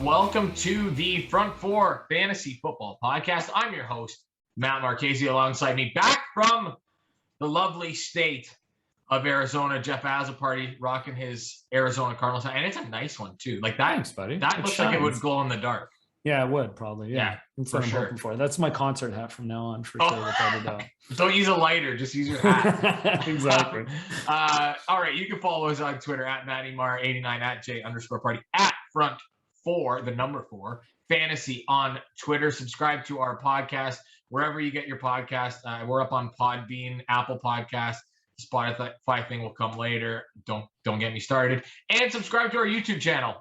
welcome to the Front Four Fantasy Football Podcast. I'm your host, Matt Marchese, alongside me, back from the lovely state of Arizona, Jeff Azzopardi, rocking his Arizona Cardinals hat. And it's a nice one, too. Like that, Thanks, buddy. That it looks shines. like it would glow in the dark. Yeah, it would probably. Yeah, that's what I'm hoping for. That's my concert hat from now on, for sure, without a doubt. Don't use a lighter, just use your hat. Exactly. All right, you can follow us on Twitter at MattyMar89, at J_party, at Front Four, the number 4, Fantasy on Twitter. Subscribe to our podcast wherever you get your podcast. We're up on Podbean, Apple Podcasts. Spotify thing will come later. Don't get me started. And subscribe to our YouTube channel,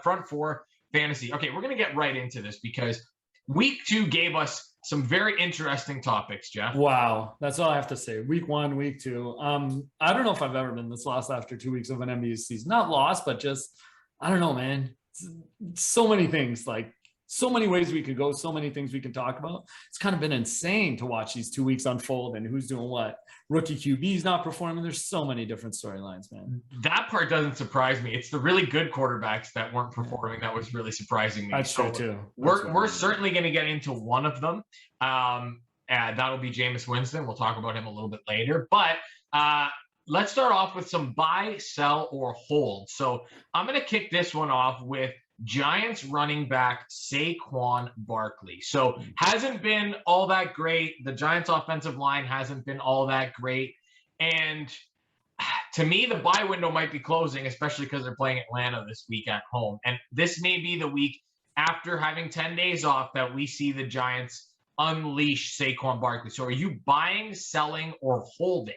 Front Four Fantasy. Okay, we're going to get right into this because week 2 gave us some very interesting topics, Jeff. Wow, that's all I have to say. Week 1, week 2. I don't know if I've ever been this lost after 2 weeks of an NBA season. Not lost, but just, I don't know, man. So many things, like so many ways we could go, so many things we can talk about. It's kind of been insane to watch these 2 weeks unfold and who's doing what. Rookie QB's not performing. There's so many different storylines, man. That part doesn't surprise me. It's the really good quarterbacks that weren't performing that was really surprising me. That's true too. We're certainly going to get into one of them. That'll be Jameis Winston. We'll talk about him a little bit later. But let's start off with some buy, sell, or hold. So I'm going to kick this one off with Giants running back Saquon Barkley. So hasn't been all that great. The Giants offensive line hasn't been all that great. And to me, the buy window might be closing, especially because they're playing Atlanta this week at home. And this may be the week after having 10 days off that we see the Giants unleash Saquon Barkley. So are you buying, selling, or holding?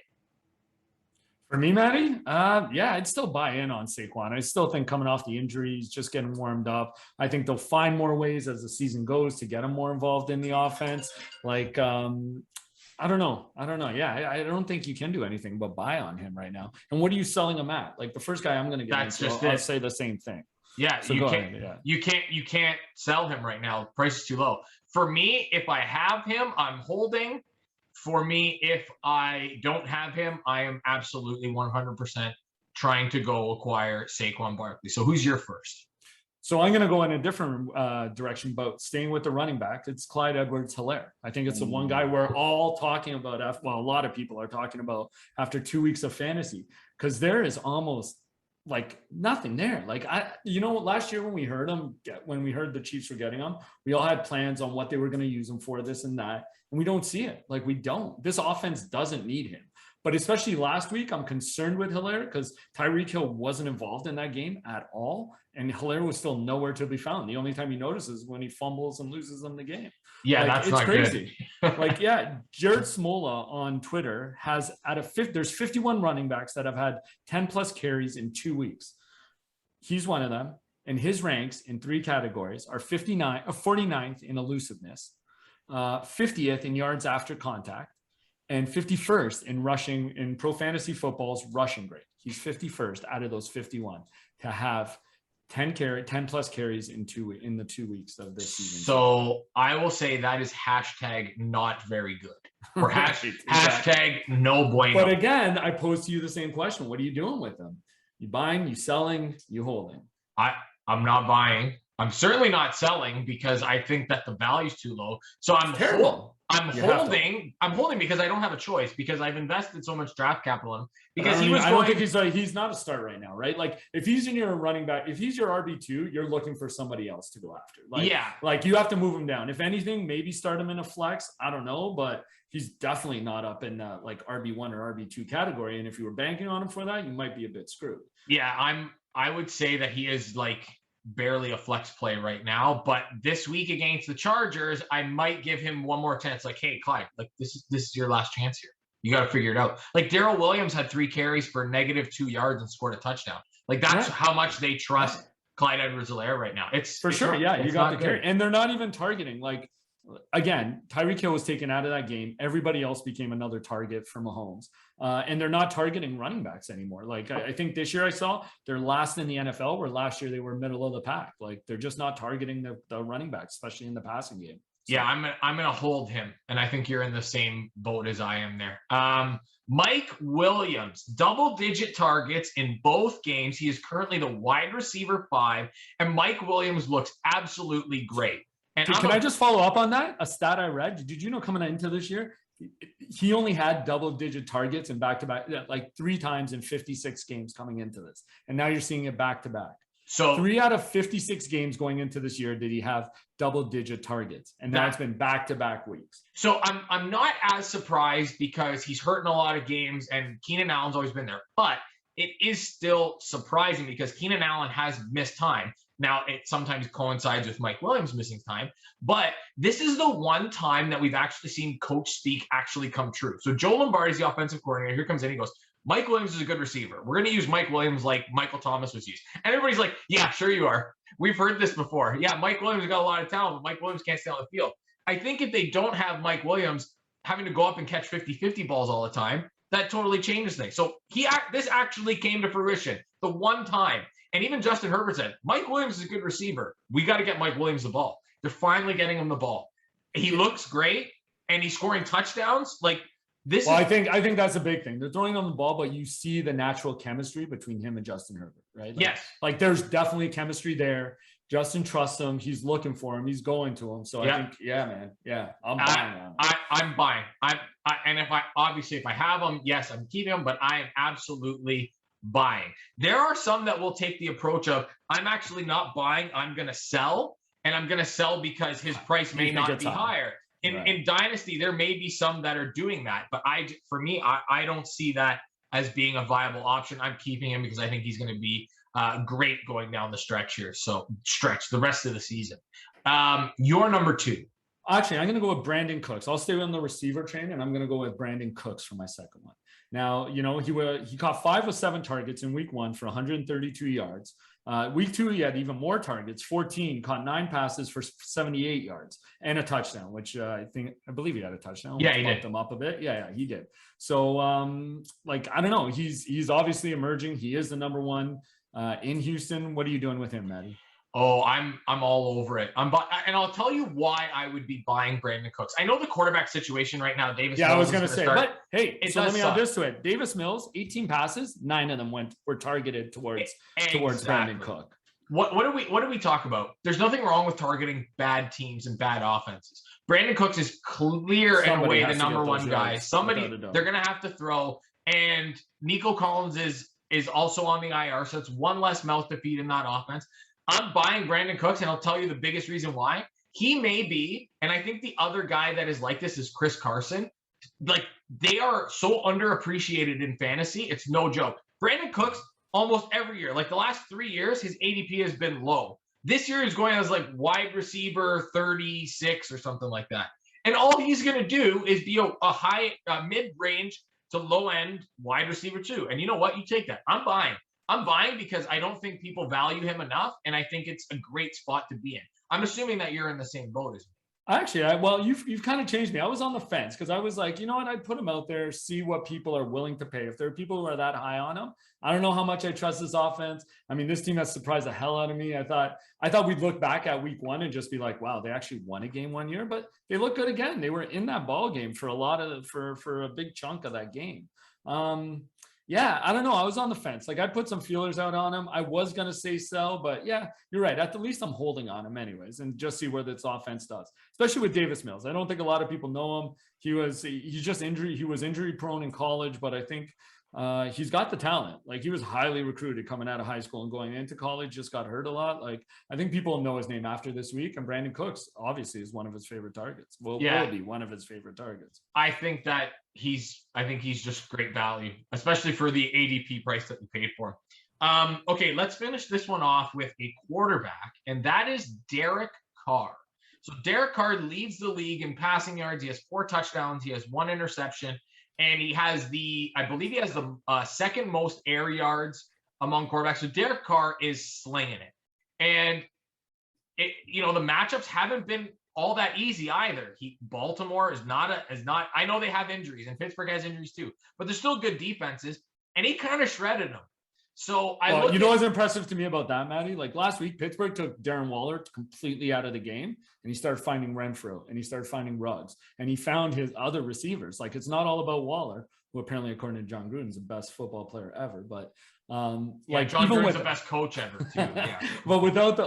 For me, Matty, yeah, I'd still buy in on Saquon. I still think coming off the injuries, just getting warmed up. I think they'll find more ways as the season goes to get him more involved in the offense. Like, I don't know. Yeah, I don't think you can do anything but buy on him right now. And what are you selling him at? Like the first guy I'm going to get into, I'll say the same thing. Yeah, so you can't sell him right now. The price is too low. For me, if I have him, I'm holding. For me, if I don't have him, I am absolutely 100% trying to go acquire Saquon Barkley. So who's your first? So I'm going to go in a different direction, but staying with the running back, it's Clyde Edwards-Helaire. I think it's the one guy we're all talking about. Well, a lot of people are talking about after 2 weeks of fantasy, because there is almost like nothing there. Like last year when we heard the Chiefs were getting him, we all had plans on what they were going to use him for, this and that. And we don't see it. Like we don't. This offense doesn't need him. But especially last week, I'm concerned with Helaire because Tyreek Hill wasn't involved in that game at all. And Helaire was still nowhere to be found. The only time he notices when he fumbles and loses them the game. Yeah, like, that's it's not crazy. Good. Jared Smola on Twitter has there's 51 running backs that have had 10 plus carries in 2 weeks. He's one of them. And his ranks in 3 categories are 49th in elusiveness, 50th in yards after contact, and 51st in rushing in Pro Fantasy Football's rushing grade. He's 51st out of those 51 to have 10 plus carries in the 2 weeks of this season. So I will say that is hashtag not very good. Or hashtag no bueno. But again, I pose to you the same question. What are you doing with them? You buying, you selling, you holding? I'm not buying. I'm certainly not selling because I think that the value's too low. So I'm terrible. I'm holding because I don't have a choice because I've invested so much draft capital in him. Because I don't think he's not a start right now, right? Like if he's in your running back, if he's your RB2, you're looking for somebody else to go after. Like you have to move him down. If anything, maybe start him in a flex. I don't know, but he's definitely not up in the like RB1 or RB2 category. And if you were banking on him for that, you might be a bit screwed. Yeah, I would say that he is like barely a flex play right now, but this week against the Chargers, I might give him one more chance. Like, hey, Clyde, like this is your last chance here. You got to figure it out. Like Darrell Williams had 3 carries for -2 yards and scored a touchdown. Like that's how much they trust Clyde Edwards-Helaire right now. It's for sure. Yeah, you got the carry, and they're not even targeting. Like again, Tyreek Hill was taken out of that game. Everybody else became another target for Mahomes. And they're not targeting running backs anymore. Like I think this year I saw they're last in the NFL, where last year they were middle of the pack. Like they're just not targeting the running backs, especially in the passing game. So. Yeah, I'm gonna hold him, and I think you're in the same boat as I am there. Mike Williams, double-digit targets in both games. He is currently the wide receiver 5, and Mike Williams looks absolutely great. And can I just follow up on that? A stat I read. Did you know coming into this year, he only had double-digit targets in back-to-back, like 3 times in 56 games coming into this, and now you're seeing it back-to-back. So 3 out of 56 games going into this year did he have double-digit targets, and now it's been back-to-back weeks. So I'm not as surprised because he's hurt in a lot of games, and Keenan Allen's always been there. But it is still surprising because Keenan Allen has missed time. Now, it sometimes coincides with Mike Williams missing time, but this is the one time that we've actually seen coach speak actually come true. So Joe Lombardi's the offensive coordinator. Here comes in, he goes, Mike Williams is a good receiver. We're going to use Mike Williams like Michael Thomas was used. And everybody's like, yeah, sure you are. We've heard this before. Yeah, Mike Williams has got a lot of talent, but Mike Williams can't stay on the field. I think if they don't have Mike Williams having to go up and catch 50-50 balls all the time, that totally changes things. So this actually came to fruition the one time. And even Justin Herbert said, Mike Williams is a good receiver. We got to get Mike Williams the ball. They're finally getting him the ball. He looks great, and he's scoring touchdowns. Like, I think that's a big thing. They're throwing on the ball, but you see the natural chemistry between him and Justin Herbert, right? Yes. Like there's definitely chemistry there. Justin trusts him. He's looking for him. He's going to him. So I think, yeah, man. Yeah, I'm buying. I'm buying. And if I have him, yes, I'm keeping him, but I am absolutely buying. There are some that will take the approach of, I'm actually not buying. I'm going to sell, and I'm going to sell because his price may not be higher. In Dynasty, there may be some that are doing that, but for me, I don't see that as being a viable option. I'm keeping him because I think he's going to be great going down the stretch here. So the rest of the season. Your number 2. Actually, I'm going to go with Brandon Cooks. I'll stay on the receiver train, and I'm going to go with Brandon Cooks for my second one. Now, he caught 5 of 7 targets in week 1 for 132 yards. Week 2, he had even more targets, 14, caught 9 passes for 78 yards and a touchdown, which I believe he had a touchdown. Yeah, he did. Him up a bit. Yeah, he did. So, I don't know. He's obviously emerging. He is the number 1 in Houston. What are you doing with him, Maddie? Oh, I'm all over it. And I'll tell you why I would be buying Brandon Cooks. I know the quarterback situation right now, Davis. Yeah, Mills I was going to say, but hey, so let me add this to it. Davis Mills, 18 passes, 9 of them were targeted towards Brandon Cook. What do we talk about? There's nothing wrong with targeting bad teams and bad offenses. Brandon Cooks is clear in a way the number 1 guy. They're going to have to throw, and Nico Collins is also on the IR, so it's one less mouth to feed in that offense. I'm buying Brandon Cooks, and I'll tell you the biggest reason why. He may be, and I think the other guy that is like this is Chris Carson. Like, they are so underappreciated in fantasy. It's no joke. Brandon Cooks, almost every year, like the last 3 years, his ADP has been low. This year he's going as like wide receiver 36 or something like that. And all he's going to do is be a mid-range to low-end wide receiver 2. And you know what? You take that. I'm buying. I'm buying because I don't think people value him enough, and I think it's a great spot to be in. I'm assuming that you're in the same boat as me. Actually, you've kind of changed me. I was on the fence because I was like, you know what? I'd put him out there, see what people are willing to pay. If there are people who are that high on him, I don't know how much I trust this offense. I mean, this team has surprised the hell out of me. I thought we'd look back at week 1 and just be like, wow, they actually won a game one year, but they look good again. They were in that ball game for a big chunk of that game. Yeah, I don't know. I was on the fence. Like, I put some feelers out on him. I was going to say sell, but yeah, you're right. At the least I'm holding on him anyways and just see where this offense does, especially with Davis Mills. I don't think a lot of people know him. He was injury prone in college, but I think he's got the talent. Like, he was highly recruited coming out of high school and going into college, just got hurt a lot. Like, I think people know his name after this week, and Brandon Cooks obviously is one of his favorite targets. Will be one of his favorite targets. I think he's just great value, especially for the ADP price that we paid for. Okay, let's finish this one off with a quarterback, and that is Derek Carr. So Derek Carr leads the league in passing yards. He has 4 touchdowns. He has 1 interception. And he has I believe he has the second most air yards among quarterbacks. So Derek Carr is slinging it. And, the matchups haven't been all that easy either. Baltimore is not, I know they have injuries, and Pittsburgh has injuries too, but they're still good defenses. And he kind of shredded them. So you know what's impressive to me about that, Matty? Like last week, Pittsburgh took Darren Waller completely out of the game, and he started finding Renfro, and he started finding Ruggs, and he found his other receivers. Like it's not all about Waller, who apparently, according to John Gruden, is the best football player ever. But like John even Gruden's the best coach ever too. Yeah. But without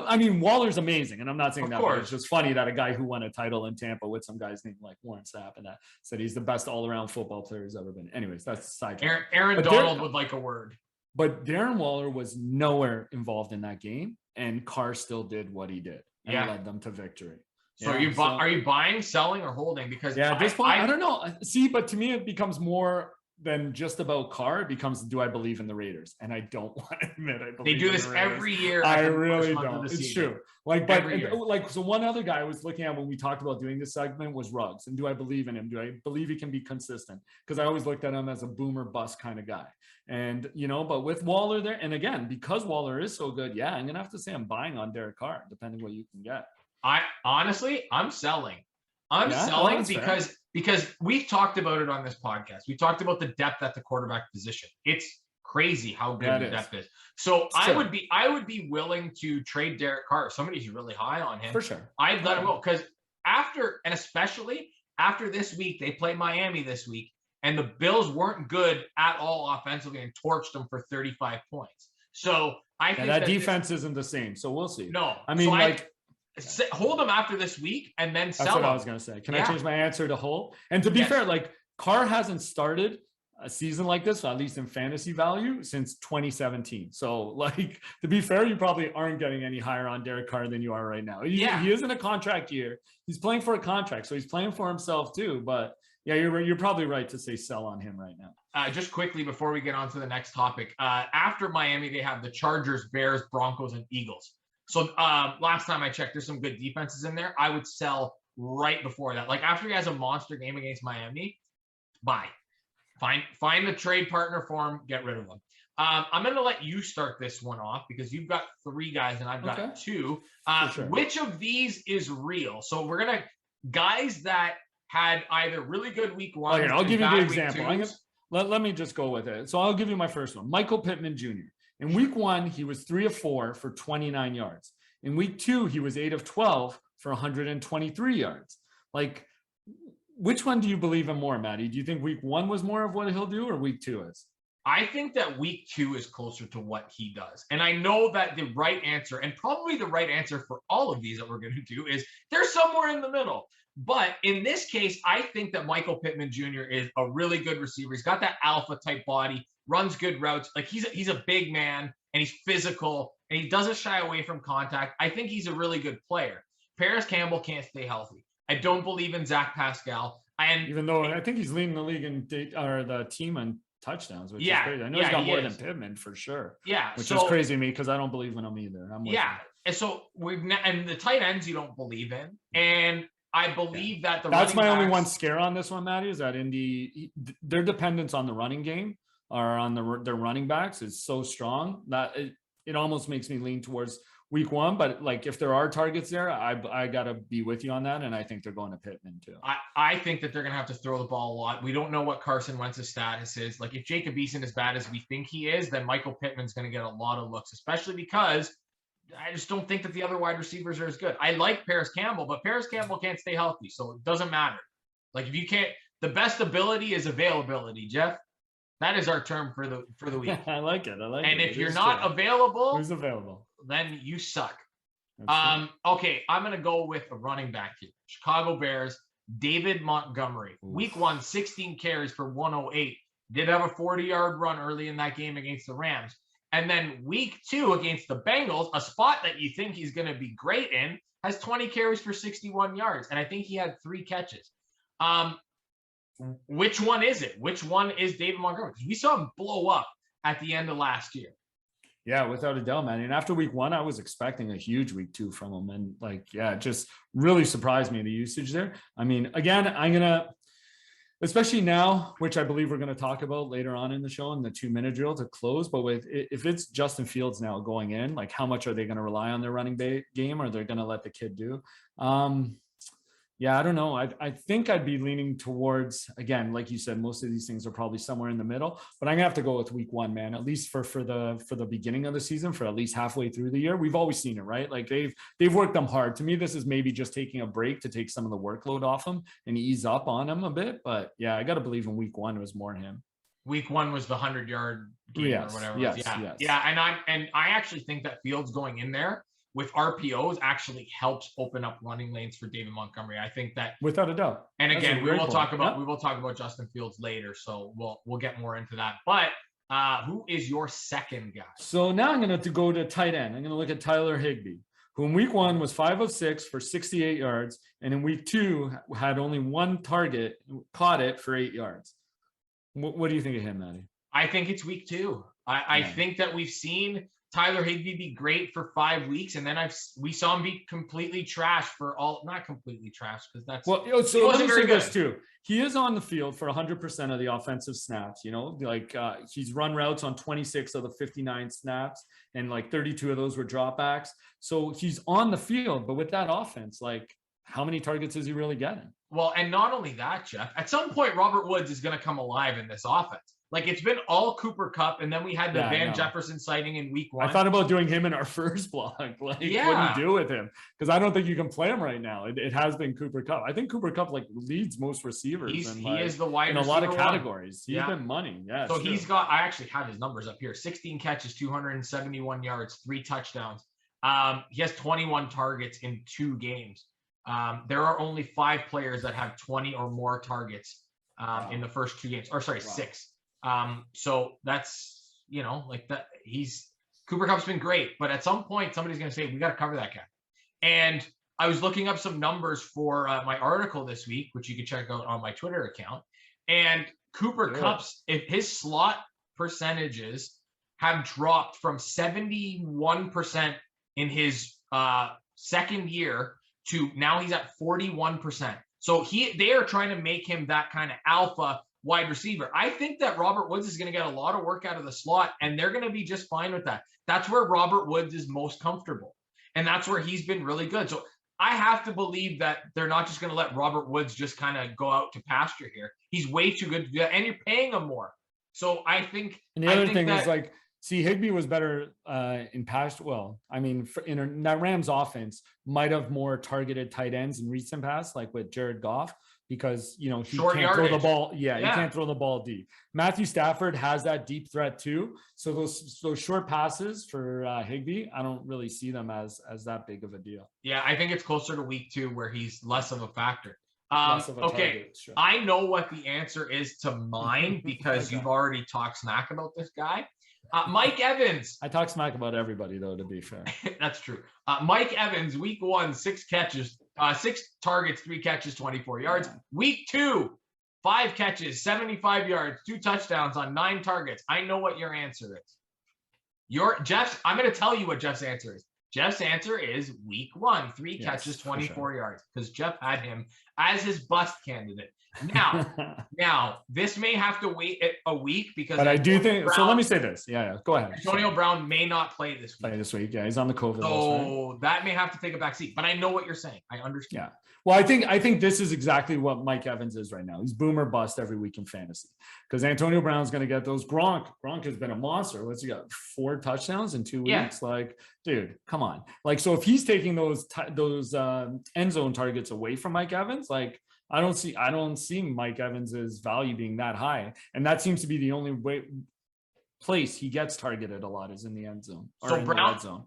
Waller's amazing, and I'm not saying Of that. course. But it's just funny that a guy who won a title in Tampa with some guys named like Warren Sapp and that said he's the best all-around football player he's ever been. Anyways, that's a side. Aaron Donald would like a word. But Darren Waller was nowhere involved in that game, and Carr still did what he did and led them to victory. So are you buying, selling, or holding? Because at this point, I don't know. See, but to me, it becomes more than just about Carr. It becomes, do I believe in the Raiders? And I don't want to admit I believe they do this every year. I really don't. It's true. So one other guy I was looking at when we talked about doing this segment was Ruggs. And do I believe in him? Do I believe he can be consistent? Because I always looked at him as a boomer bust kind of guy. And, but with Waller there, and again, because Waller is so good, I'm going to have to say I'm buying on Derek Carr, depending what you can get. I'm selling. I'm selling because we've talked about it on this podcast. We talked about the depth at the quarterback position. It's crazy how good the depth is. So I would be willing to trade Derek Carr. If somebody's really high on him, for sure. I'd let him go, because especially after this week, they play Miami this week, and the Bills weren't good at all offensively and torched them for 35 points. So I think that defense isn't the same. So we'll see. No, I mean, hold them after this week and then sell them. That's what I was going to say. Can I change my answer to hold? And to be fair, Carr hasn't started a season like this, at least in fantasy value, since 2017. So to be fair, you probably aren't getting any higher on Derek Carr than you are right now. He is in a contract year. He's playing for a contract, so he's playing for himself too. But you're probably right to say sell on him right now. Just quickly before we get on to the next topic, after Miami, they have the Chargers, Bears, Broncos, and Eagles. So last time I checked, there's some good defenses in there. I would sell right before that. Like after he has a monster game against Miami, buy. Find a trade partner for him, get rid of them. I'm going to let you start this one off because you've got 3 guys and I've got 2. Sure. Which of these is real? So we're going to guys that had either really good week 1. I'll give you the example. Let me just go with it. So I'll give you my first one. Michael Pittman Jr. In week 1, he was 3 of 4 for 29 yards. In week 2, he was 8 of 12 for 123 yards. Which one do you believe in more, Maddie? Do you think week 1 was more of what he'll do, or week 2 is? I think that week 2 is closer to what he does. And I know that the right answer, and probably the right answer for all of these that we're going to do, is they're somewhere in the middle. But in this case, I think that Michael Pittman Jr. is a really good receiver. He's got that alpha type body, runs good routes. He's a big man, and he's physical, and he doesn't shy away from contact. I think he's a really good player. Paris Campbell can't stay healthy. I don't believe in Zach Pascal. Even though I think he's leading the league or the team in touchdowns, which is crazy. I know he's got more than Pittman for sure. Yeah, which is crazy to me because I don't believe in him either. And so and the tight ends you don't believe in, and I believe that that's my only one scare on this one, Matty, is that Indy, their dependence on the running game or on their running backs is so strong that it almost makes me lean towards week 1, but if there are targets there, I gotta be with you on that, and I think they're going to Pittman too. I think that they're gonna have to throw the ball a lot. We don't know what Carson Wentz's status is. If Jacob Eason is as bad as we think he is, then Michael Pittman's gonna get a lot of looks, especially because I just don't think that the other wide receivers are as good. I like Paris Campbell, but Paris Campbell can't stay healthy, so it doesn't matter. If you can't, the best ability is availability, Jeff. That is our term for the week. I like it. And if you're not available, who's available? Then you suck. Okay, I'm going to go with a running back here. Chicago Bears, David Montgomery. Oof. Week 1, 16 carries for 108. Did have a 40-yard run early in that game against the Rams. And then week 2 against the Bengals, a spot that you think he's going to be great in, has 20 carries for 61 yards. And I think he had 3 catches. Which one is it? Which one is David Montgomery? Because we saw him blow up at the end of last year. Yeah, without a doubt, man. And after week 1, I was expecting a huge week 2 from him. And it just really surprised me, the usage there. I mean, again, I'm going to, especially now, which I believe we're going to talk about later on in the show in the 2-minute drill to close. But if it's Justin Fields now going in, how much are they going to rely on their running game, or they're going to let the kid do? Yeah, I don't know. I think I'd be leaning towards, again, like you said, most of these things are probably somewhere in the middle, but I'm gonna have to go with week one, man. At least for the beginning of the season, for at least halfway through the year. We've always seen it, right? Like they've worked them hard. To me, this is maybe just taking a break to take some of the workload off them and ease up on him a bit. But yeah, I gotta believe in week one it was more him. Week one was the 100-yard game or whatever. Yes, yeah. Yeah. And I actually think that Fields going in there with RPOs actually helps open up running lanes for David Montgomery. I think that without a doubt. And again, we will talk about Justin Fields later, so we'll get more into that. But who is your second guy? So now I'm going to go to tight end. I'm going to look at Tyler Higbee, who in week one was 5 of 6 for 68 yards, and in week two had only one target, caught it for 8 yards. What do you think of him, Maddie? I think it's week two. I think that we've seen Tyler Higbee be great for 5 weeks, and then we saw him be completely trash for not completely trash because that's so let me say this too. He is on the field for 100% of the offensive snaps. You know, like he's run routes on 26 of the 59 snaps, and like 32 of those were dropbacks. So he's on the field, but with that offense, like how many targets is he really getting? Well, and not only that, Jeff. At some point, Robert Woods is going to come alive in this offense. Like it's been all Cooper Kupp, and then we had the Van Jefferson sighting in week one. I thought about doing him in our first blog. Like, what do you do with him? Because I don't think you can play him right now. It has been Cooper Kupp. I think Cooper Kupp like leads most receivers. He is the wide in a lot of categories. He's been money. Yeah. So he's got. I actually have his numbers up here: 16 catches, 271 yards, 3 touchdowns. He has 21 targets in 2 games. There are only 5 players that have 20 or more targets in the first 2 games. Or sorry, 6. So that's, like that Cooper Kupp's been great, but at some point somebody's going to say, we got to cover that guy. And I was looking up some numbers for my article this week, which you can check out on my Twitter account. And Cooper Kupp's, if his slot percentages have dropped from 71% in his second year to now he's at 41%. So they are trying to make him that kind of alpha wide receiver. I think that Robert Woods is going to get a lot of work out of the slot, and they're going to be just fine with that. That's where Robert Woods is most comfortable, and that's where he's been really good. So I have to believe that they're not just going to let Robert Woods just kind of go out to pasture here. He's way too good to do that, and you're paying him more. So I think. And the other thing is like, see, Higbee was better in past. Well, I mean, in that Rams offense might have more targeted tight ends in recent past, like with Jared Goff, because he can't throw the ball. Yeah, he can't throw the ball deep. Matthew Stafford has that deep threat too. So those short passes for Higbee, I don't really see them as that big of a deal. Yeah, I think it's closer to week 2 where he's less of a factor. Target, sure. I know what the answer is to mine because you've already talked smack about this guy. Mike Evans. I talk smack about everybody, though, to be fair. That's true. Mike Evans, week 1, 6 catches, 6 targets, 3 catches, 24 yards. Yeah. Week 2, 5 catches, 75 yards, 2 touchdowns on 9 targets. I know what your answer is. I'm going to tell you what Jeff's answer is. Jeff's answer is week 1, 3 catches, 24 yards, because Jeff had him as his bust candidate. Now, this may have to wait a week because. But I do think so. Let me say this. Yeah. Go ahead. Antonio Brown may not play this week. Yeah, he's on the COVID list. So that may have to take a back seat. But I know what you're saying. I understand. Yeah. Well, I think this is exactly what Mike Evans is right now. He's boomer bust every week in fantasy because Antonio Brown's going to get those. Gronk has been a monster. What's he got? 4 touchdowns in 2 weeks. Like, dude, come on. Like, so if he's taking those end zone targets away from Mike Evans, like. I don't see Mike Evans's value being that high, and that seems to be the only place he gets targeted a lot is in the end zone. So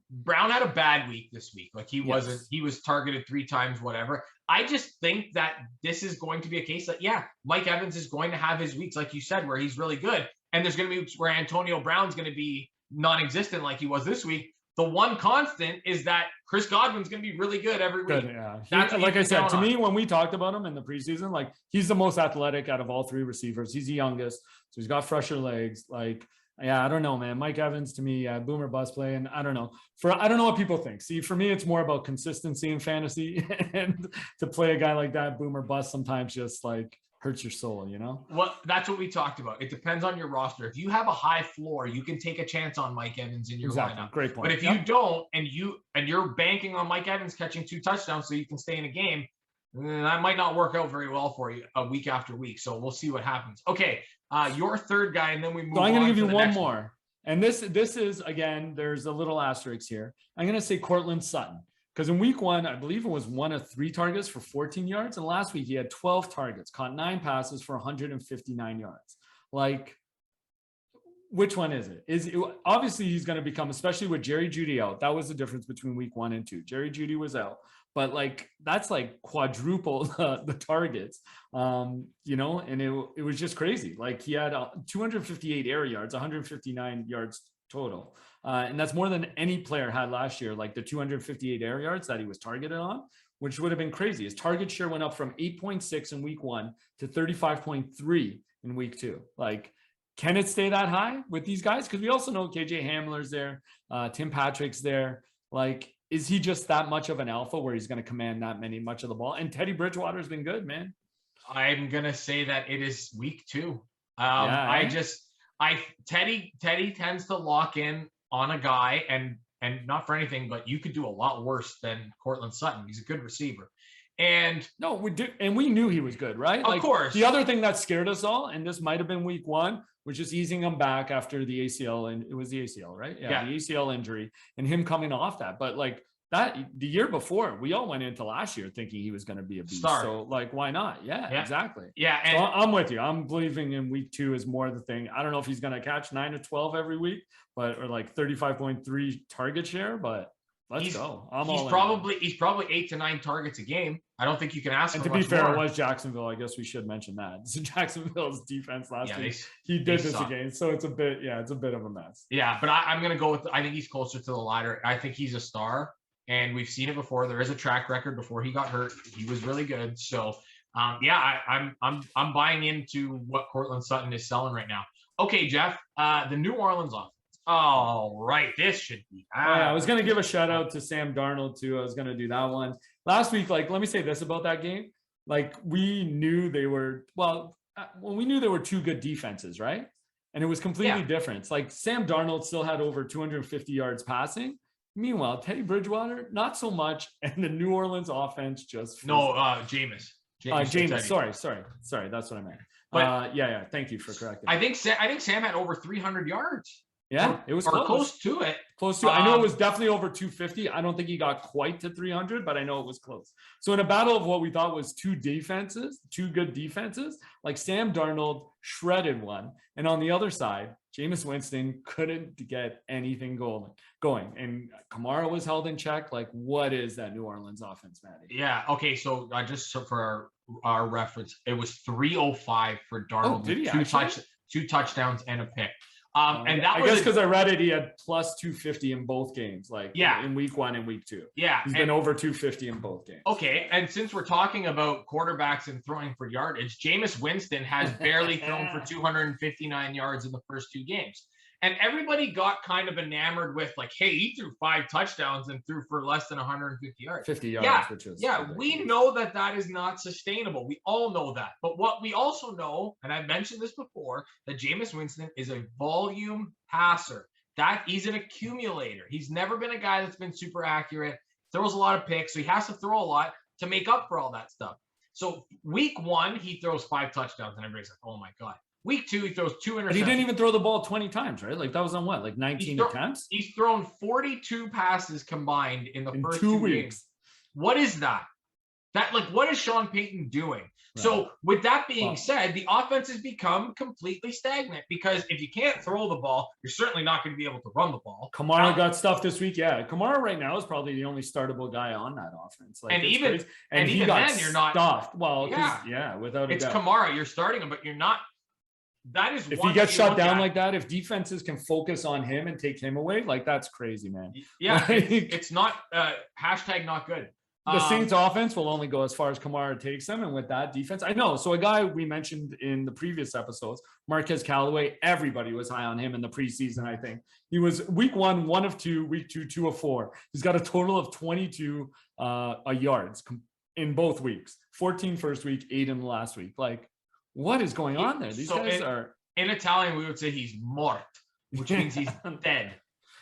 Brown had a bad week this week. Like he was targeted 3 times, whatever. I just think that this is going to be a case that Mike Evans is going to have his weeks, like you said, where he's really good, and there's going to be weeks where Antonio Brown's going to be non-existent, like he was this week. The one constant is that Chris Godwin's going to be really good every week. Yeah. Like I said, to me, when we talked about him in the preseason, like he's the most athletic out of all 3 receivers. He's the youngest, so he's got fresher legs. Like, I don't know, man. Mike Evans to me, boomer bust play, and I don't know. I don't know what people think. See, for me, it's more about consistency in fantasy, and to play a guy like that, boomer bust, sometimes just like hurts your soul, Well, that's what we talked about. It depends on your roster. If you have a high floor, you can take a chance on Mike Evans in your lineup. Great point. But if you don't, and you're banking on Mike Evans catching 2 touchdowns so you can stay in a game, that might not work out very well for you week after week. So we'll see what happens. Okay, your third guy, and then we move on. So I'm going to give you the one next more. And this is, again, there's a little asterisk here. I'm going to say Cortland Sutton. Because in week 1, I believe it was 1 of 3 targets for 14 yards. And last week he had 12 targets, caught 9 passes for 159 yards. Like, which one is it? Obviously he's going to become, especially with Jerry Jeudy out. That was the difference between week 1 and 2. Jerry Jeudy was out, but like that's like quadruple the targets, and it was just crazy. Like he had 258 air yards, 159 yards total, and that's more than any player had last year. Like the 258 air yards that he was targeted on, which would have been crazy. His target share went up from 8.6 in week 1 to 35.3 in week 2. Like, can it stay that high with these guys? Because we also know KJ Hamler's there, Tim Patrick's there. Like, is he just that much of an alpha where he's going to command that much of the ball? And Teddy Bridgewater's been good, man. I'm gonna say that it is week 2. Teddy tends to lock in on a guy, and not for anything, but you could do a lot worse than Cortland Sutton. He's a good receiver. And no, we did, and we knew he was good, right? Of course. The other thing that scared us all, and this might have been week 1, was just easing him back after the ACL, and it was the ACL, right? Yeah, the ACL injury, and him coming off that. But like that, the year before, we all went into last year thinking he was going to be a beast. Star. So like, why not? Yeah, exactly. Yeah, and so I'm with you. I'm believing in week 2 is more the thing. I don't know if he's going to catch 9 to 12 every week, or like 35.3 target share, but. Let's go. He's probably 8 to 9 targets a game. I don't think you can ask. And to be fair, it was Jacksonville. I guess we should mention that. So Jacksonville's defense last week, he did this again. So it's a bit of a mess. Yeah, but I'm going to go with. I think he's closer to the latter. I think he's a star, and we've seen it before. There is a track record. Before he got hurt, he was really good. So, I'm buying into what Cortland Sutton is selling right now. Okay, Jeff, the New Orleans offense. All right, this should be. I was going to give a shout out to Sam Darnold too. I was going to do that one last week. Like, let me say this about that game. Like, we knew they were we knew there were 2 good defenses, right? And it was completely different. Like Sam Darnold still had over 250 yards passing. Meanwhile, Teddy Bridgewater, not so much, and the New Orleans offense just Jameis. Sorry, that's what I meant. But thank you for correcting. I think Sam had over 300 yards. Yeah, it was close to it. I know it was definitely over 250. I don't think he got quite to 300, but I know it was close. So in a battle of what we thought was 2 good defenses, like Sam Darnold shredded one. And on the other side, Jameis Winston couldn't get anything going. And Kamara was held in check. Like, what is that New Orleans offense, Maddie? Yeah. Okay. So just for our reference, it was 305 for Darnold. Did he 2 touchdowns and a pick. And that I guess because I read it, he had plus 250 in both games, in week 1 and week 2. Yeah. He's been over 250 in both games. Okay. And since we're talking about quarterbacks and throwing for yardage, Jameis Winston has barely thrown for 259 yards in the first 2 games. And everybody got kind of enamored with like, hey, he threw 5 touchdowns and threw for less than 150 yards. 50 yards, which is we know that is not sustainable. We all know that. But what we also know, and I've mentioned this before, that Jameis Winston is a volume passer. That he's an accumulator. He's never been a guy that's been super accurate, throws a lot of picks, so he has to throw a lot to make up for all that stuff. So week 1, he throws 5 touchdowns, and everybody's like, oh my God. Week 2, he throws 2 interceptions. But he didn't even throw the ball 20 times, right? Like that was on what, like 19 attempts? He's thrown 42 passes combined in the first 2 weeks. Games. What is that? What is Sean Payton doing? Right. So with that being said, the offense has become completely stagnant because if you can't throw the ball, you're certainly not going to be able to run the ball. Kamara got stuff this week. Yeah. Kamara right now is probably the only startable guy on that offense. Like, even then, you're not stuffed. Well, without a doubt. It's Kamara. You're starting him, but you're not. That is if he gets shut down like that, if defenses can focus on him and take him away, like that's crazy, man. Yeah, it's not hashtag not good. The Saints offense will only go as far as Kamara takes them. And with that defense, I know. So a guy we mentioned in the previous episodes, Marquez Callaway, everybody was high on him in the preseason, I think. He was week 1, 1 of 2, week 2, 2 of 4. He's got a total of 22 yards in both weeks, 14 first week, 8 in the last week. Like, what is going on there? These guys are... In Italian, we would say he's mort, which means he's dead.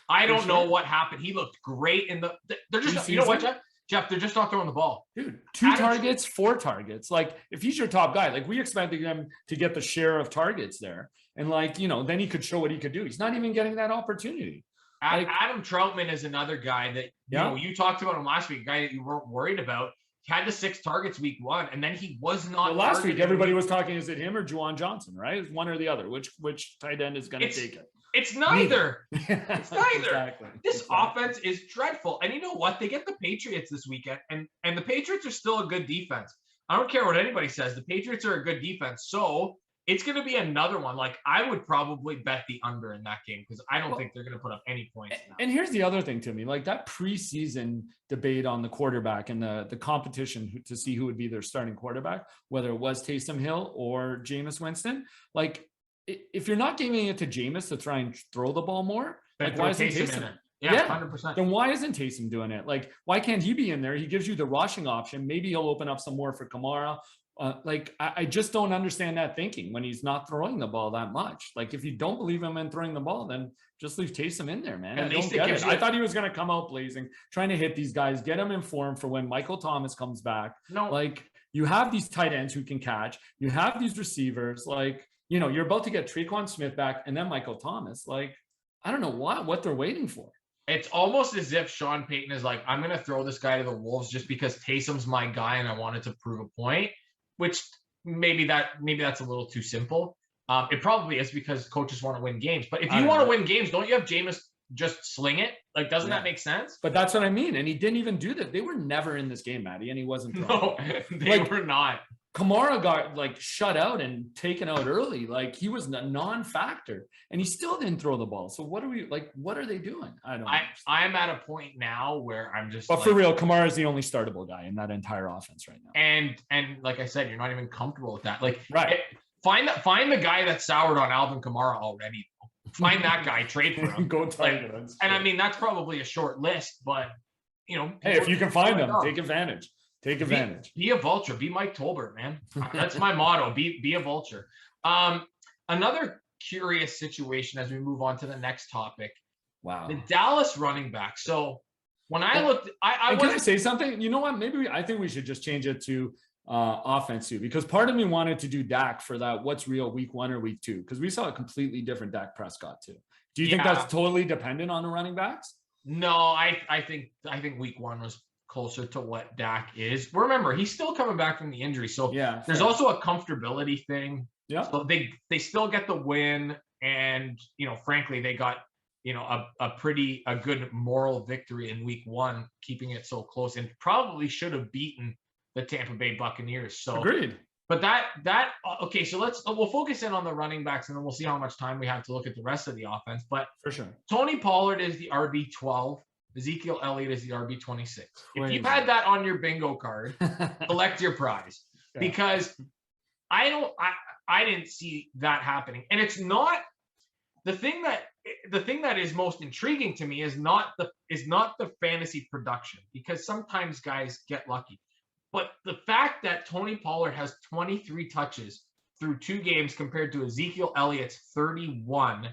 I don't know what happened. He looked great in the... They're just... You know what, Jeff? Jeff, they're just not throwing the ball. Dude, 2 targets, 4 targets. Like, if he's your top guy, like, we expected him to get the share of targets there. And, like, you know, then he could show what he could do. He's not even getting that opportunity. Like, Adam Troutman is another guy that, you know, you talked about him last week, a guy that you weren't worried about. He had the 6 targets week 1, and then he was not. Well, last week, everybody was talking, is it him or Juwan Johnson, right? It's one or the other. Which tight end is going to take it? It's neither. It's neither. Exactly. This offense is dreadful. And you know what? They get the Patriots this weekend, and the Patriots are still a good defense. I don't care what anybody says. The Patriots are a good defense. So it's going to be another one. Like, I would probably bet the under in that game because I don't think they're going to put up any points. And here's the other thing to me, like that preseason debate on the quarterback and the competition to see who would be their starting quarterback, whether it was Taysom Hill or Jameis Winston. Like, if you're not giving it to Jameis to try and throw the ball more, like, why isn't Taysom in it? Yeah, 100%. Then why isn't Taysom doing it? Like, why can't he be in there? He gives you the rushing option. Maybe he'll open up some more for Kamara. Like, I just don't understand that thinking when he's not throwing the ball that much. Like, if you don't believe him in throwing the ball, then just leave Taysom in there, man. I thought he was going to come out blazing, trying to hit these guys, get them in form for when Michael Thomas comes back. No, like, you have these tight ends who can catch. You have these receivers. Like, you know, you're about to get Tre'Quan Smith back and then Michael Thomas. Like, I don't know what they're waiting for. It's almost as if Sean Payton is like, I'm going to throw this guy to the Wolves just because Taysom's my guy and I wanted to prove a point. Which maybe that's a little too simple. It probably is because coaches want to win games. But if you want to win games, don't you have Jameis just sling it? Like, doesn't that make sense? But that's what I mean. And he didn't even do that. They were never in this game, Maddie, and he wasn't throwing. No, they were not. Kamara got like shut out and taken out early. Like, he was a non-factor and he still didn't throw the ball. So what are they doing? I'm at a point now where I'm just, but for real, Kamara is the only startable guy in that entire offense right now. And like I said, you're not even comfortable with that. Like, right. Find the guy that soured on Alvin Kamara already. Find that guy, trade for him. Go target him. And I mean, that's probably a short list, but you know, hey, if you can find them, take advantage. Take advantage. Be a vulture. Be Mike Tolbert, man. That's my motto. Be a vulture. Another curious situation as we move on to the next topic. Wow. The Dallas running back. So when I looked, can I say something? You know what? I think we should just change it to offense too, because part of me wanted to do Dak for that what's real week 1 or week 2, because we saw a completely different Dak Prescott too. Do you think that's totally dependent on the running backs? No, I think week 1 was closer to what Dak is. Remember, he's still coming back from the injury. So there's also a comfortability thing. Yeah. So they still get the win. And, you know, frankly, they got, you know, a good moral victory in week 1, keeping it so close, and probably should have beaten the Tampa Bay Buccaneers. So agreed. But okay, so we'll focus in on the running backs and then we'll see how much time we have to look at the rest of the offense. But for sure, Tony Pollard is the RB12. Ezekiel Elliott is the RB26. If you had that on your bingo card, collect your prize, because I didn't see that happening. And it's not the thing that is most intriguing to me is not the fantasy production, because sometimes guys get lucky. But the fact that Tony Pollard has 23 touches through 2 games compared to Ezekiel Elliott's 31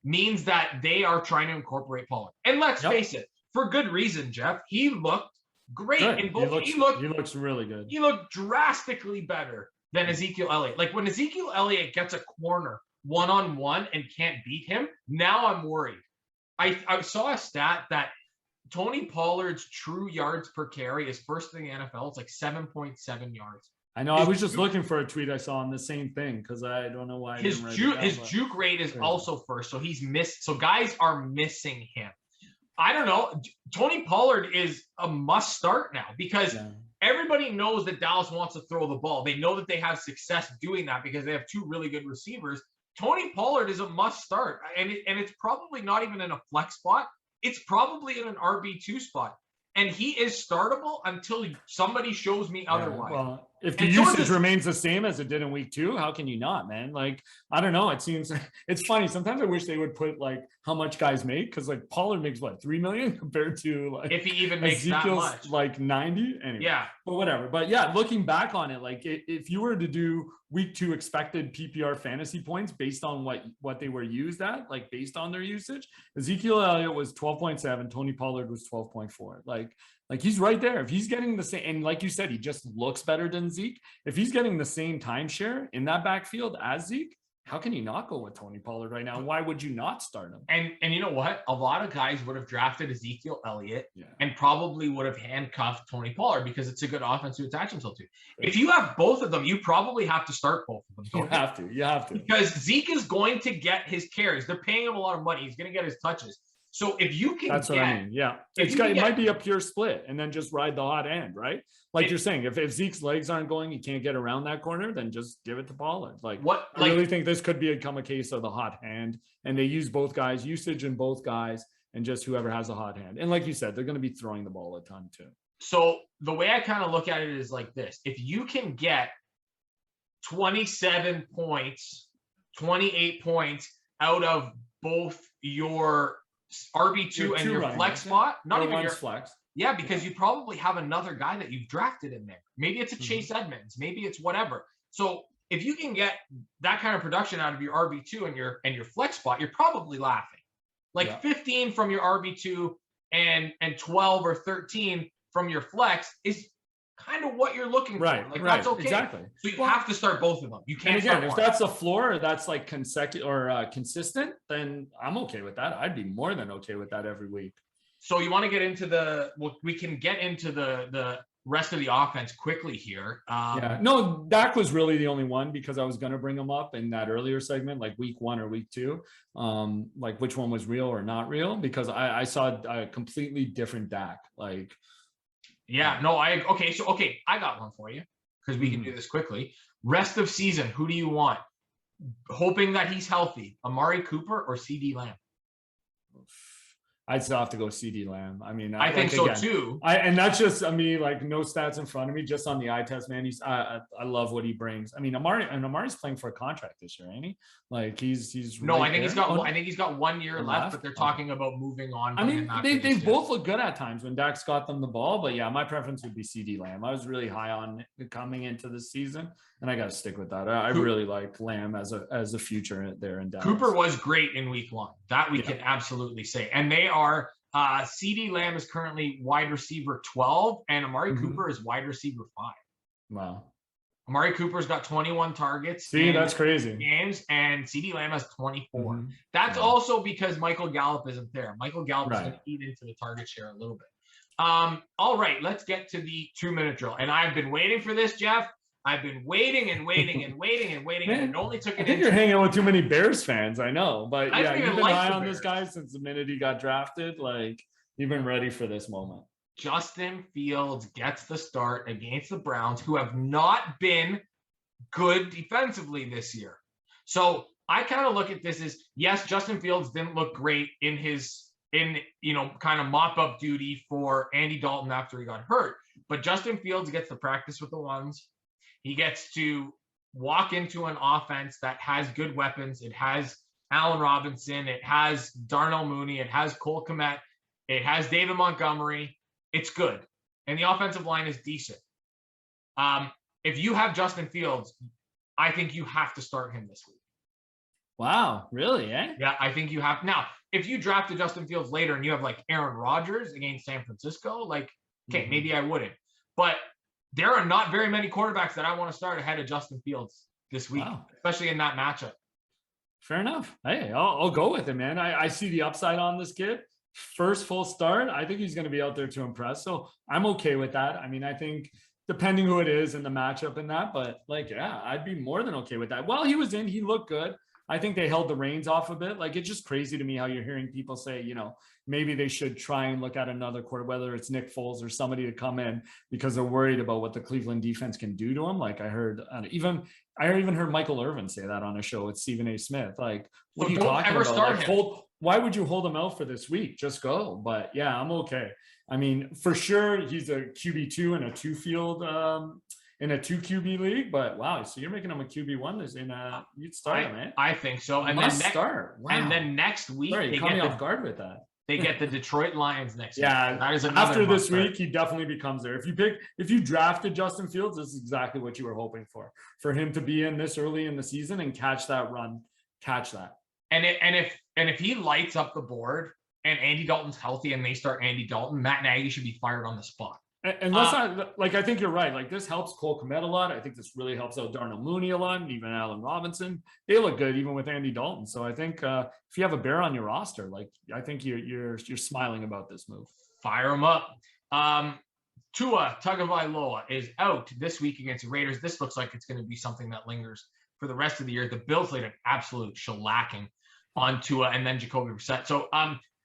means that they are trying to incorporate Pollard. And let's face it, for good reason, Jeff. He looked great in both. He looks really good. He looked drastically better than Ezekiel Elliott. Like, when Ezekiel Elliott gets a corner one-on-one and can't beat him, now I'm worried. I saw a stat that Tony Pollard's true yards per carry is first in the NFL. It's like 7.7 yards. I know. I was just looking for a tweet I saw on the same thing because I don't know why. His juke rate is also first, so he's missed. So guys are missing him. I don't know. Tony Pollard is a must start now, because everybody knows that Dallas wants to throw the ball. They know that they have success doing that because they have 2 really good receivers. Tony Pollard is a must start, and it's probably not even in a flex spot. It's probably in an RB2 spot. And he is startable until somebody shows me otherwise. Well, if the usage remains the same as it did in week 2, how can you not, man? Like, I don't know. It seems it's funny. Sometimes I wish they would put like how much guys make, because like Pollard makes what, $3 million compared to like, if he even makes Ezekiel's that much, like 90. Anyway, but whatever. But looking back on it, like if you were to do week 2 expected PPR fantasy points based on what they were used at, like based on their usage, Ezekiel Elliott was 12.7, Tony Pollard was 12.4. Like, Like he's right there. If he's getting the same, and like you said, he just looks better than Zeke. If he's getting the same timeshare in that backfield as Zeke, how can you not go with Tony Pollard right now? Why would you not start him? And you know what? A lot of guys would have drafted Ezekiel Elliott and probably would have handcuffed Tony Pollard because it's a good offense to attach himself to. If you have both of them, you probably have to start both of them. You have to. You have to. Because Zeke is going to get his carries. They're paying him a lot of money. He's going to get his touches. So if you can That's what I mean. Yeah. It might be a pure split and then just ride the hot end, right? Like you're saying, if Zeke's legs aren't going, he can't get around that corner, then just give it to Pollard. I really think this could become a case of the hot hand, and they use both guys, usage in both guys, and just whoever has a hot hand. And like you said, they're going to be throwing the ball a ton too. So the way I kind of look at it is like this. If you can get 27 points, 28 points out of both your RB2 and your flex spot, not even your flex. Yeah, because you probably have another guy that you've drafted in there. Maybe it's a Chase Edmonds, maybe it's whatever. So if you can get that kind of production out of your RB2 and your flex spot, you're probably laughing. Like 15 from your RB2 and 12 or 13 from your flex is kind of what you're looking for. Like that's okay. Exactly. So you have to start both of them. You can't start one. If that's a floor, or that's like consecutive or consistent, then I'm okay with that. I'd be more than okay with that every week. So you want to get into we can get into the rest of the offense quickly here. No, Dak was really the only one because I was going to bring him up in that earlier segment, like week 1 or week 2, like which one was real or not real, because I saw a completely different Dak. I got one for you because we can do this quickly. Rest of season, who do you want? Hoping that he's healthy, Amari Cooper or CD Lamb? I'd still have to go CD Lamb. I mean, I think so too. And that's just, like no stats in front of me, just on the eye test, man. I love what he brings. I mean, Amari's playing for a contract this year, ain't he? Like he's no, I think he's got 1 year left, but they're talking about moving on. I mean, they both look good at times when Dak's got them the ball, but yeah, my preference would be CD Lamb. I was really high on coming into this season, and I got to stick with that. I really like Lamb as a future there in Dallas. Cooper was great in week 1. That we can absolutely say, and they are. CD Lamb is currently wide receiver 12, and Amari Cooper is wide receiver 5. Wow. Amari Cooper's got 21 targets. See, that's crazy. Games, and CD Lamb has 24. That's also because Michael Gallup isn't there. Michael Gallup is going to eat into the target share a little bit. All right, let's get to the 2-minute drill. And I've been waiting for this, Jeff. I've been waiting and waiting and waiting and waiting, and it only took an I think you're hanging out with too many Bears fans, I know. But yeah, you've been high on this guy since the minute he got drafted. Like, you've been ready for this moment. Justin Fields gets the start against the Browns, who have not been good defensively this year. So I kind of look at this as, yes, Justin Fields didn't look great in kind of mop-up duty for Andy Dalton after he got hurt. But Justin Fields gets to practice with the ones. He gets to walk into an offense that has good weapons. It has Allen Robinson. It has Darnell Mooney. It has Cole Kmet. It has David Montgomery. It's good. And the offensive line is decent. If you have Justin Fields, I think you have to start him this week. Wow. Really? Eh? Yeah, I think you have. Now, if you drafted Justin Fields later and you have like Aaron Rodgers against San Francisco, okay, maybe I wouldn't. But there are not very many quarterbacks that I want to start ahead of Justin Fields this week, especially in that matchup. Fair enough. Hey, I'll go with it, man. I see the upside on this kid. First full start, I think he's going to be out there to impress. So I'm okay with that. I mean, I think depending who it is in the matchup and that, but I'd be more than okay with that. While he was in, he looked good. I think they held the reins off a bit. Like, it's just crazy to me how you're hearing people say, maybe they should try and look at another quarter, whether it's Nick Foles or somebody to come in because they're worried about what the Cleveland defense can do to him. Like I even heard Michael Irvin say that on a show with Stephen A. Smith. Like, what are you talking about? Why would you hold him out for this week? Just go. But yeah, I'm okay. I mean, for sure, he's a QB2 in a 2-field in a 2 QB league, but wow, so you're making him a QB1 you'd start him, man. I think so. And then next week, they caught me off guard with that. They get the Detroit Lions next week. Yeah, that is after this week, he definitely becomes there. If you drafted Justin Fields, this is exactly what you were hoping for him to be in this early in the season and catch that run, catch that. And if he lights up the board, and Andy Dalton's healthy and they start Andy Dalton, Matt Nagy should be fired on the spot. And let's not, like, I think you're right. Like, this helps Cole Kmet a lot. I think this really helps out Darnell Mooney a lot, and even Allen Robinson. They look good even with Andy Dalton. So I think if you have a bear on your roster, like, I think you're smiling about this move. Fire them up. Tua Tagovailoa is out this week against the Raiders. This looks like it's going to be something that lingers for the rest of the year. The Bills laid an absolute shellacking on Tua and then Jacoby Brissett. So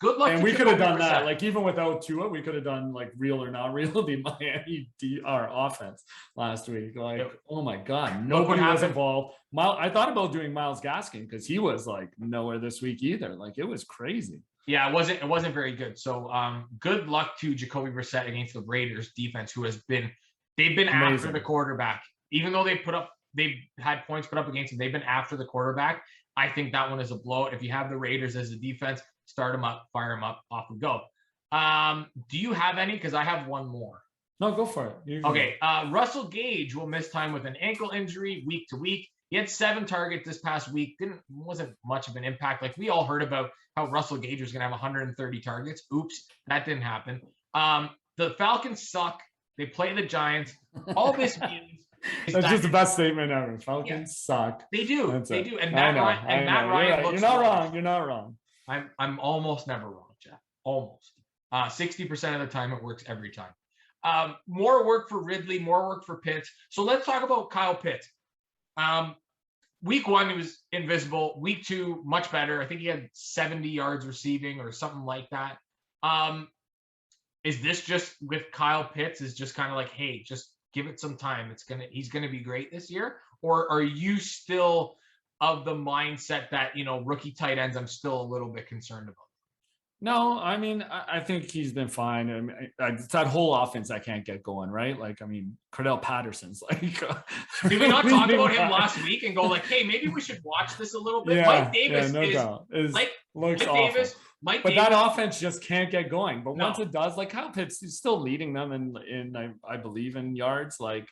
good luck. And we could have done that. Like, even without Tua, we could have done like real or not real, the Miami DR offense last week. Like, oh my God, nobody was involved. I thought about doing Myles Gaskin because he was like nowhere this week either. Like, it was crazy. Yeah, it wasn't very good. So good luck to Jacoby Brissett against the Raiders defense, who they've been amazing after the quarterback. Even though they've had points put up against them, they've been after the quarterback. I think that one is a blowout. If you have the Raiders as a defense, start them up, fire them up, off we go. Do you have any? Because I have one more. No, go for it. Okay. Russell Gage will miss time with an ankle injury week to week. He had 7 targets this past week. Wasn't much of an impact. Like, we all heard about how Russell Gage was going to have 130 targets. Oops, that didn't happen. The Falcons suck. They play the Giants. All this means that's just the best statement ever. Falcons suck. They do. That's they it. do. And Matt Ryan looks. You're not wrong. You're not wrong. I'm almost never wrong, Jeff. Almost. 60% of the time it works every time. More work for Ridley, more work for Pitts. So let's talk about Kyle Pitts. Week 1, he was invisible. Week 2, much better. I think he had 70 yards receiving or something like that. Is this just with Kyle Pitts is just kind of like, hey, just give it some time. He's gonna be great this year? Or are you still of the mindset that, rookie tight ends, I'm still a little bit concerned about? No, I mean, I think he's been fine. I mean, it's that whole offense I can't get going, right? Like, I mean, Cordell Patterson's like. Did we not talk about him last week and go like, hey, maybe we should watch this a little bit? Yeah, Mike Davis looks awful. But that offense just can't get going. But once it does, like, Kyle Pitts is still leading them in I believe in yards, like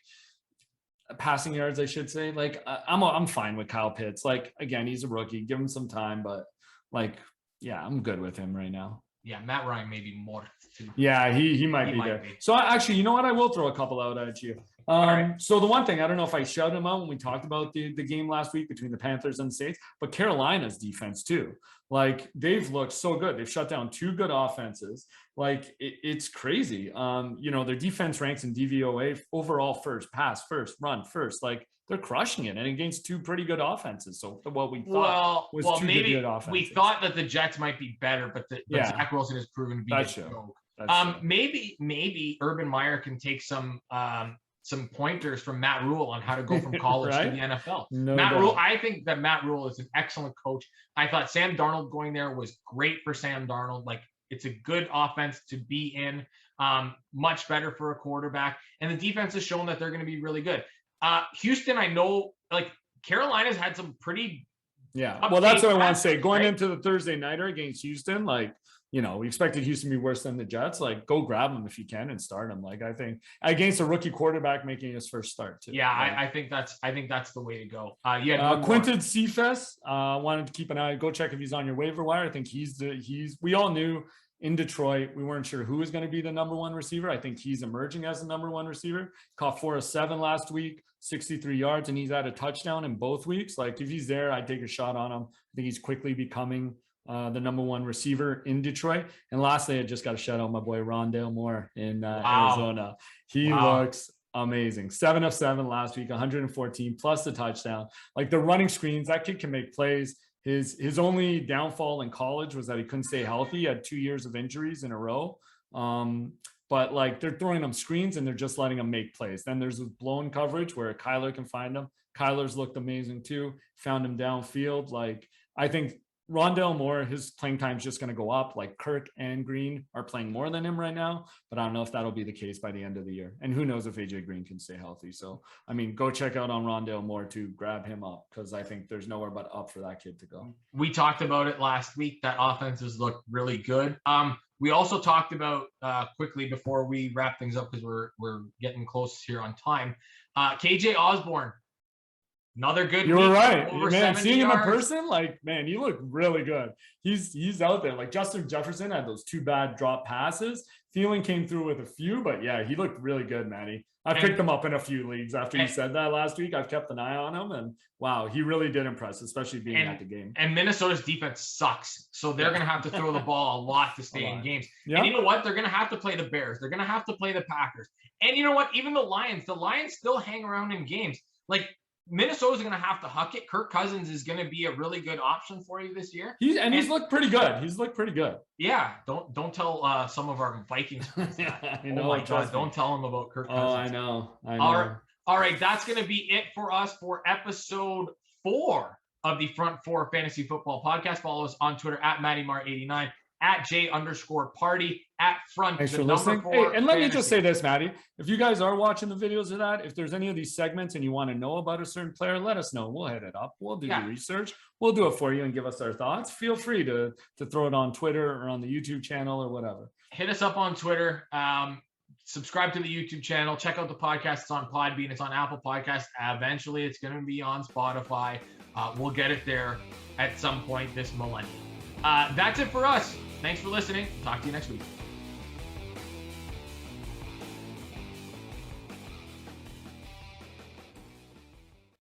passing yards, I should say. Like, I'm fine with Kyle Pitts. Like, again, he's a rookie. Give him some time, but like. Yeah, I'm good with him right now. Yeah, Matt Ryan maybe more too. Yeah, he might be there. So actually, you know what? I will throw a couple out at you. Right. So the one thing, I don't know if I shouted him out when we talked about the game last week between the Panthers and the Saints, but Carolina's defense too. Like, they've looked so good. They've shut down 2 good offenses. Like, it's crazy. Their defense ranks in DVOA overall first, pass first, run first. Like, they're crushing it, and against 2 pretty good offenses. So what we thought was 2 good offenses. We thought that the Jets might be better, but Zach Wilson has proven to be a joke. Maybe Urban Meyer can take some pointers from Matt Rule on how to go from college to the NFL. Rule, I think that Matt Rule is an excellent coach. I thought Sam Darnold going there was great for Sam Darnold. Like, it's a good offense to be in, much better for a quarterback, and the defense has shown that they're going to be really good. Houston, I know, like, Carolina's had some pretty. Yeah, well, that's what I want to say. Going into the Thursday nighter against Houston, like, we expected Houston to be worse than the Jets. Like, go grab them if you can and start them. Like, I think against a rookie quarterback making his first start too. Yeah, I think that's the way to go. Quinton Cephas, wanted to keep an eye. Go check if he's on your waiver wire. I think we all knew in Detroit, we weren't sure who was going to be the number 1 receiver. I think he's emerging as the number 1 receiver. Caught 4 of 7 last week, 63 yards, and he's had a touchdown in both weeks. Like, if he's there, I'd take a shot on him. I think he's quickly becoming the number 1 receiver in Detroit. And lastly, I just got to shout out my boy Rondale Moore in Arizona. He looks amazing. 7 of 7 last week, 114 plus the touchdown. Like, the running screens, that kid can make plays. His only downfall in college was that he couldn't stay healthy. He had 2 years of injuries in a row. But like, they're throwing him screens and they're just letting him make plays. Then there's blown coverage where Kyler can find him. Kyler's looked amazing too. Found him downfield. Like, I think Rondale Moore, his playing time is just going to go up. Like, Kirk and Green are playing more than him right now, but I don't know if that'll be the case by the end of the year. And who knows if AJ Green can stay healthy. So, I mean, go check out on Rondale Moore to grab him up, because I think there's nowhere but up for that kid to go. We talked about it last week. That offenses look really good. We also talked about quickly before we wrap things up, because we're getting close here on time. KJ Osborne Another good You week. were right, Over man. 70 Seeing him in yards. person, like, man, you look really good. He's out there. Like Justin Jefferson had those 2 bad drop passes. Thielen came through with a few, but yeah, he looked really good, Matty. I picked him up in a few leagues after you said that last week. I've kept an eye on him, and wow, he really did impress, especially being at the game. And Minnesota's defense sucks, so they're going to have to throw the ball a lot to stay in games. Yeah. And you know what? They're going to have to play the Bears. They're going to have to play the Packers. And you know what? Even the Lions still hang around in games. Like, Minnesota's going to have to huck it. Kirk Cousins is going to be a really good option for you this year. He's looked pretty good. He's looked pretty good. Yeah. Don't tell some of our Vikings fans that. Oh my God. Don't tell them about Kirk Cousins. Oh, I know. All right. That's going to be it for us for episode 4 of the Front 4 Fantasy Football Podcast. Follow us on Twitter at MattyMar89, at J_party, at Front. Thanks for listening. Hey, and let me just say this, Matty. If you guys are watching the videos of that, if there's any of these segments and you want to know about a certain player, let us know. We'll hit it up. We'll do the research. We'll do it for you and give us our thoughts. Feel free to throw it on Twitter or on the YouTube channel or whatever. Hit us up on Twitter. Subscribe to the YouTube channel. Check out the podcast. It's on Podbean. It's on Apple Podcasts. Eventually, it's going to be on Spotify. We'll get it there at some point this millennium. That's it for us. Thanks for listening. Talk to you next week.